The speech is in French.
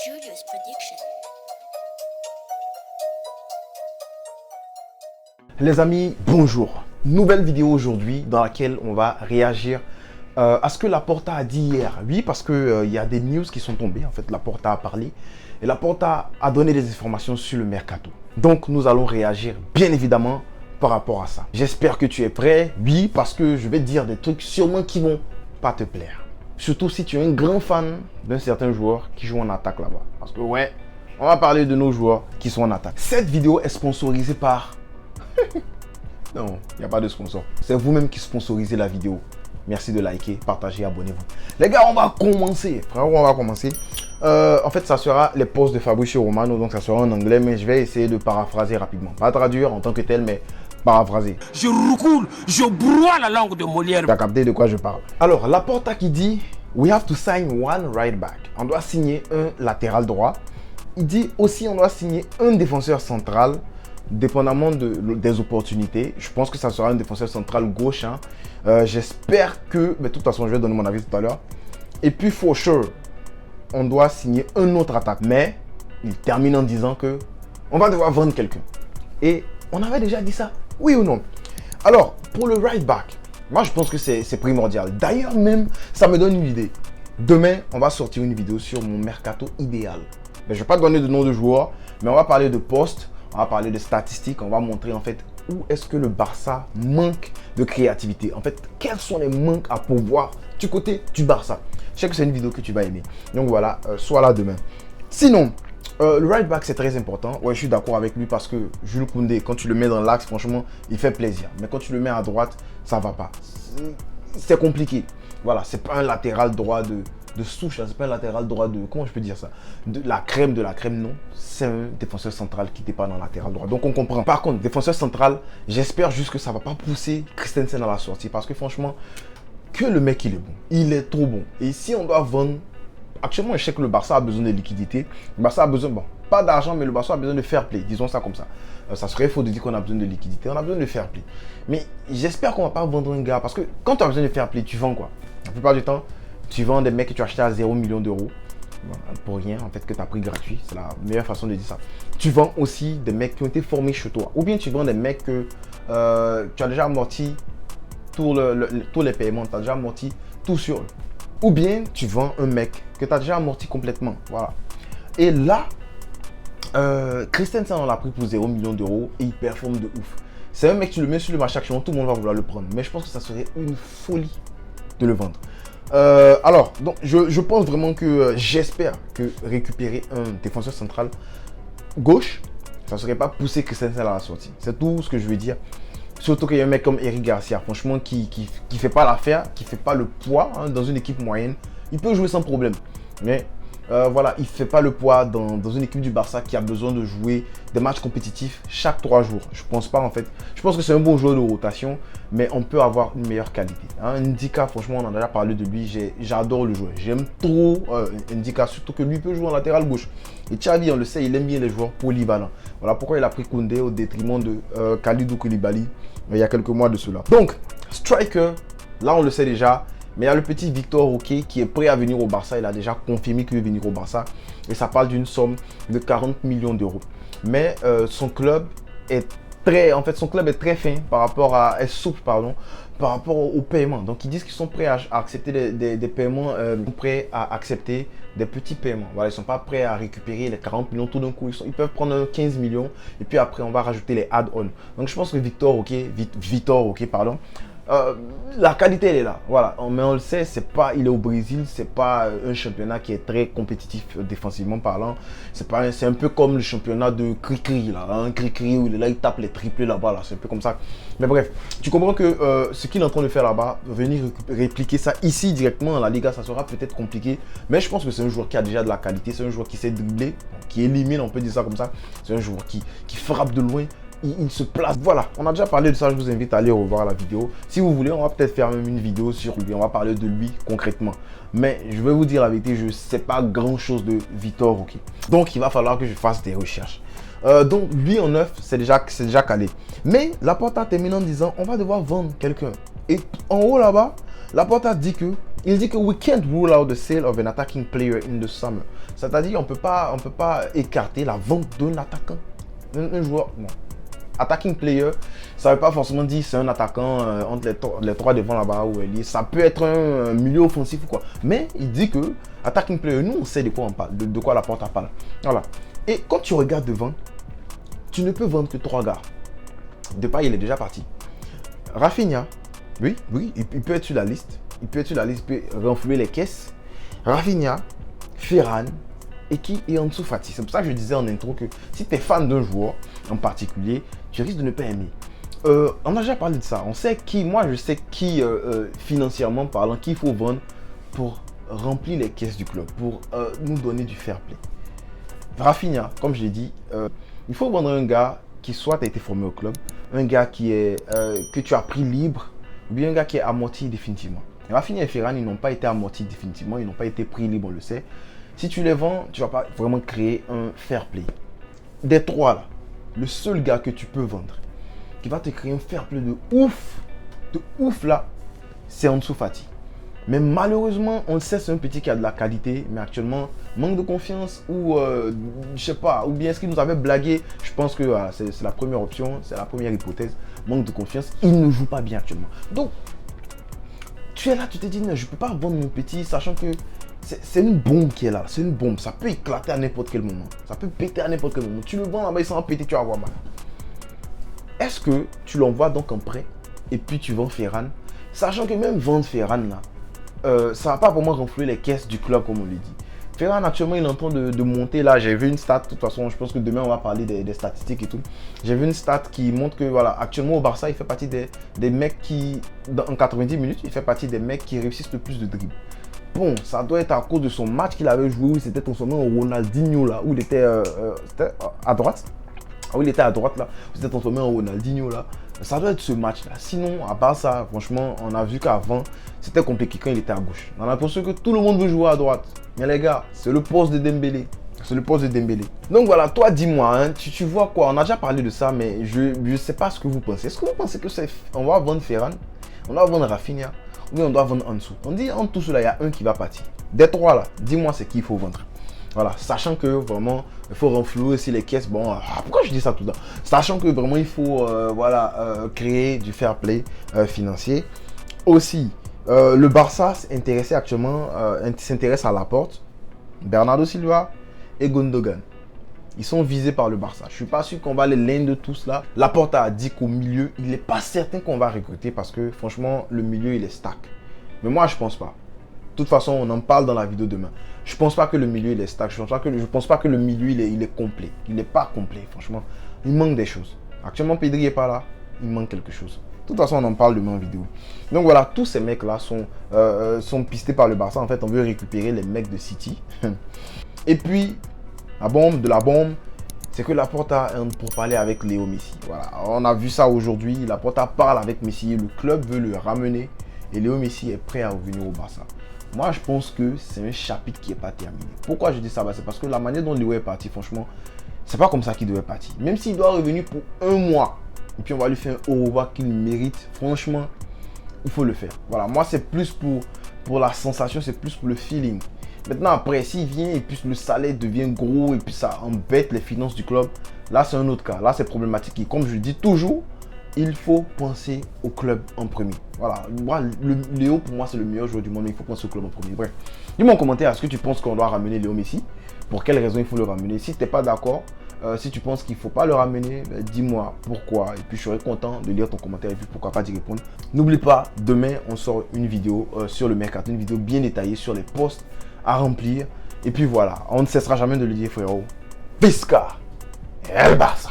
Julius Prediction. Les amis, bonjour. Nouvelle vidéo aujourd'hui dans laquelle on va réagir à ce que Laporta a dit hier. Oui, parce que y a des news qui sont tombées. En fait, Laporta a parlé et Laporta a donné des informations sur le mercato. Donc, nous allons réagir bien évidemment par rapport à ça. J'espère que tu es prêt. Oui, parce que je vais te dire des trucs sûrement qui vont pas te plaire. Surtout si tu es un grand fan d'un certain joueur qui joue en attaque là-bas. Parce que ouais, on va parler de nos joueurs qui sont en attaque. Cette vidéo est sponsorisée par... Non, il n'y a pas de sponsor. C'est vous-même qui sponsorisez la vidéo. Merci de liker, partager, abonnez-vous. Les gars, on va commencer. Frérot, on va commencer. En fait, ça sera les posts de Fabrizio Romano. Donc, ça sera en anglais, mais je vais essayer de paraphraser rapidement. Pas traduire en tant que tel, mais paraphraser. Je recoule, je broie la langue de Molière. Tu as capté de quoi je parle. Alors, Laporta qui dit « We have to sign one right back ». On doit signer un latéral droit. Il dit aussi on doit signer un défenseur central. Dépendamment des opportunités, je pense que ça sera un défenseur central gauche. Hein. J'espère que, mais de toute façon, je vais donner mon avis tout à l'heure. Et puis, for sure, on doit signer un autre attaque. Mais il termine en disant que on va devoir vendre quelqu'un. Et on avait déjà dit ça, oui ou non? Alors, pour le right back, moi, je pense que c'est primordial. D'ailleurs, même, ça me donne une idée. Demain, on va sortir une vidéo sur mon mercato idéal. Mais je ne vais pas donner de nom de joueur, mais on va parler de postes. On va parler de statistiques, on va montrer en fait où est-ce que le Barça manque de créativité. En fait, quels sont les manques à pourvoir du côté du Barça. Je sais que c'est une vidéo que tu vas aimer. Donc voilà, sois là demain. Sinon, le right back c'est très important. Ouais, je suis d'accord avec lui parce que Jules Koundé, quand tu le mets dans l'axe, franchement, il fait plaisir. Mais quand tu le mets à droite, ça va pas. C'est compliqué. Voilà, c'est pas un latéral droit de souche, c'est pas un latéral droit de, comment je peux dire ça, de la crème, non, c'est un défenseur central qui n'est pas dans le latéral droit, donc on comprend. Par contre, défenseur central, j'espère juste que ça va pas pousser Christensen à la sortie, parce que franchement, que le mec il est bon, il est trop bon, et si on doit vendre, actuellement je sais que le Barça a besoin de liquidité, le Barça a besoin, bon, pas d'argent, mais le Barça a besoin de fair play, disons ça comme ça. Ça serait faux de dire qu'on a besoin de liquidité, on a besoin de fair play, mais j'espère qu'on va pas vendre un gars, parce que quand tu as besoin de fair play, tu vends quoi, la plupart du temps, tu vends des mecs que tu as achetés à 0 million d'euros pour rien, en fait, que tu as pris gratuit. C'est la meilleure façon de dire ça. Tu vends aussi des mecs qui ont été formés chez toi. Ou bien tu vends des mecs que tu as déjà amorti tous les paiements, tu as déjà amorti tout sur eux. Ou bien tu vends un mec que tu as déjà amorti complètement. Voilà. Et là, Christensen, on l'a pris pour 0 million d'euros et il performe de ouf. C'est un mec, tu le mets sur le marché actuellement, tout le monde va vouloir le prendre. Mais je pense que ça serait une folie de le vendre. Alors, donc, je pense vraiment que j'espère que récupérer un défenseur central gauche, ça ne serait pas pousser Christensen à la sortie. C'est tout ce que je veux dire. Surtout qu'il y a un mec comme Eric Garcia, franchement, qui fait pas l'affaire, qui fait pas le poids hein, dans une équipe moyenne. Il peut jouer sans problème. Mais voilà, il fait pas le poids dans une équipe du Barça qui a besoin de jouer des matchs compétitifs chaque 3 jours. Je pense pas en fait. Je pense que c'est un bon joueur de rotation, mais on peut avoir une meilleure qualité. Hein, Ndika, franchement, on en a déjà parlé de lui. J'adore le joueur. J'aime trop Ndika, surtout que lui peut jouer en latéral gauche. Et Xavi, on le sait, il aime bien les joueurs polyvalents. Voilà pourquoi il a pris Koundé au détriment de Kalidou Koulibaly il y a quelques mois de cela. Donc, striker, là on le sait déjà. Mais il y a le petit Victor Roque qui est prêt à venir au Barça. Il a déjà confirmé qu'il veut venir au Barça. Et ça parle d'une somme de 40 millions d'euros. Mais son club est très fin par rapport à... est souple, pardon, par rapport au paiement. Donc ils disent qu'ils sont prêts à accepter des paiements, prêts à accepter des petits paiements. Voilà, ils ne sont pas prêts à récupérer les 40 millions tout d'un coup. Ils peuvent prendre 15 millions et puis après on va rajouter les add-ons. Donc je pense que Victor Roque, pardon, la qualité elle est là, voilà, mais on le sait, il est au Brésil, c'est pas un championnat qui est très compétitif défensivement parlant, c'est un peu comme le championnat de Cricri là, un Cricri où il tape les triplés là-bas, là, c'est un peu comme ça. Mais bref, tu comprends que ce qu'il est en train de faire là-bas, venir répliquer ça ici directement dans la Liga, ça sera peut-être compliqué, mais je pense que c'est un joueur qui a déjà de la qualité, c'est un joueur qui sait dribbler, qui élimine, on peut dire ça comme ça, c'est un joueur qui frappe de loin. Il se place. Voilà, on a déjà parlé de ça, je vous invite à aller revoir la vidéo. Si vous voulez, on va peut-être faire même une vidéo sur lui, on va parler de lui concrètement. Mais je vais vous dire la vérité, je ne sais pas grand-chose de Victor Roque. Donc, il va falloir que je fasse des recherches. Donc, lui en neuf, c'est déjà calé. Mais Laporta termine en disant, on va devoir vendre quelqu'un. Et en haut là-bas, Laporta dit que Il dit que we can't rule out the sale of an attacking player in the summer. C'est-à-dire on peut pas écarter la vente d'un attaquant, un joueur. Non. Attacking player, ça ne veut pas forcément dire c'est un attaquant entre les trois devant là-bas ou ailier. Ça peut être un milieu offensif ou quoi. Mais il dit que attacking player, nous on sait de quoi on parle, de quoi Laporta parle. Voilà. Et quand tu regardes devant, tu ne peux vendre que 3 gars. Depay, il est déjà parti. Rafinha, oui, il peut être sur la liste. Il peut renflouer les caisses. Rafinha, Ferran et Ansu Fati. C'est pour ça que je disais en intro que si tu es fan d'un joueur en particulier, tu risques de ne pas aimer. On a déjà parlé de ça. On sait qui, moi je sais qui, financièrement parlant, qu'il faut vendre pour remplir les caisses du club, pour nous donner du fair play. Rafinha, comme je l'ai dit, il faut vendre un gars qui soit a été formé au club, un gars qui est, que tu as pris libre, ou bien un gars qui est amorti définitivement. Rafinha et Ferran, ils n'ont pas été amortis définitivement, ils n'ont pas été pris libre, on le sait. Si tu les vends, tu ne vas pas vraiment créer un fair play. Des trois là, le seul gars que tu peux vendre, qui va te créer un fair play de ouf là, c'est Ansu Fati. Mais malheureusement, on le sait, c'est un petit qui a de la qualité, mais actuellement, manque de confiance ou je sais pas, ou bien est-ce qu'il nous avait blagué. Je pense que c'est la première option, c'est la première hypothèse. Manque de confiance, il ne joue pas bien actuellement. Donc, tu es là, tu te dis, non, je ne peux pas vendre mon petit, sachant que c'est une bombe qui est là. C'est une bombe, ça peut éclater à n'importe quel moment. Ça peut péter à n'importe quel moment. Tu le vends là-bas, il s'en va péter, tu vas avoir mal. Est-ce que tu l'envoies donc en prêt et puis tu vends Ferran, sachant que même vendre Ferran là, ça ne va pas vraiment renflouer les caisses du club comme on le dit. Ferran actuellement il est en train de monter là. J'ai vu une stat, de toute façon je pense que demain on va parler des statistiques et tout. J'ai vu une stat qui montre que voilà, actuellement au Barça il fait partie des mecs qui, en 90 minutes, il fait partie des mecs qui réussissent le plus de dribbles. Bon, ça doit être à cause de son match qu'il avait joué où il s'était transformé en Ronaldinho là, où il était à droite. Où il était à droite là, où il s'était transformé en Ronaldinho là. Ça doit être ce match là. Sinon, à part ça, franchement, on a vu qu'avant, c'était compliqué quand il était à gauche. On a l'impression que tout le monde veut jouer à droite. Mais les gars, c'est le poste de Dembélé. C'est le poste de Dembélé. Donc voilà, toi dis-moi, hein, tu vois quoi? On a déjà parlé de ça, mais je ne sais pas ce que vous pensez. Est-ce que vous pensez que on va vendre Ferran, on va vendre Rafinha, ou bien on doit vendre Ansu? On dit entre tout cela, il y a un qui va partir. Des trois là, dis-moi c'est qui il faut vendre. Voilà, sachant que vraiment, il faut renflouer aussi les caisses. Bon, pourquoi je dis ça tout le temps? Sachant que vraiment, il faut créer du fair play financier. Aussi, le Barça s'intéresse actuellement, s'intéresse à Laporte, Bernardo Silva et Gundogan. Ils sont visés par le Barça. Je ne suis pas sûr qu'on va les l'un de tous là. Laporte a dit qu'au milieu, il n'est pas certain qu'on va recruter parce que franchement, le milieu, il est stack. Mais moi, je ne pense pas. De toute façon, on en parle dans la vidéo demain. Je ne pense pas que le milieu il est stack. Je ne pense pas que le milieu il est complet. Il n'est pas complet, franchement. Il manque des choses. Actuellement, Pedri n'est pas là. Il manque quelque chose. De toute façon, on en parle demain en vidéo. Donc voilà, tous ces mecs-là sont pistés par le Barça. En fait, on veut récupérer les mecs de City. Et puis, la bombe, c'est que Laporta pour parler avec Léo Messi. Voilà, on a vu ça aujourd'hui. Laporta parle avec Messi. Le club veut le ramener. Et Léo Messi est prêt à revenir au Barça. Moi, je pense que c'est un chapitre qui n'est pas terminé. Pourquoi je dis ça? C'est parce que la manière dont Léo est parti, franchement, c'est pas comme ça qu'il devait partir. Même s'il doit revenir pour 1 mois, et puis on va lui faire un au revoir qu'il mérite, franchement, il faut le faire. Voilà, moi, c'est plus pour la sensation, c'est plus pour le feeling. Maintenant, après, s'il vient et puis le salaire devient gros et puis ça embête les finances du club, là, c'est un autre cas. Là, c'est problématique. Et comme je le dis toujours, il faut penser au club en premier. Voilà, moi, Léo, pour moi, c'est le meilleur joueur du monde, mais il faut penser au club en premier. Bref, dis-moi en commentaire, est-ce que tu penses qu'on doit ramener Léo Messi? Pour quelles raisons il faut le ramener? Si tu n'es pas d'accord, si tu penses qu'il ne faut pas le ramener, dis-moi pourquoi. Et puis, je serai content de lire ton commentaire et puis pourquoi pas d'y répondre. N'oublie pas, demain, on sort une vidéo sur le mercato, une vidéo bien détaillée sur les postes à remplir. Et puis voilà, on ne cessera jamais de le dire, frérot. Pisca, El Barça.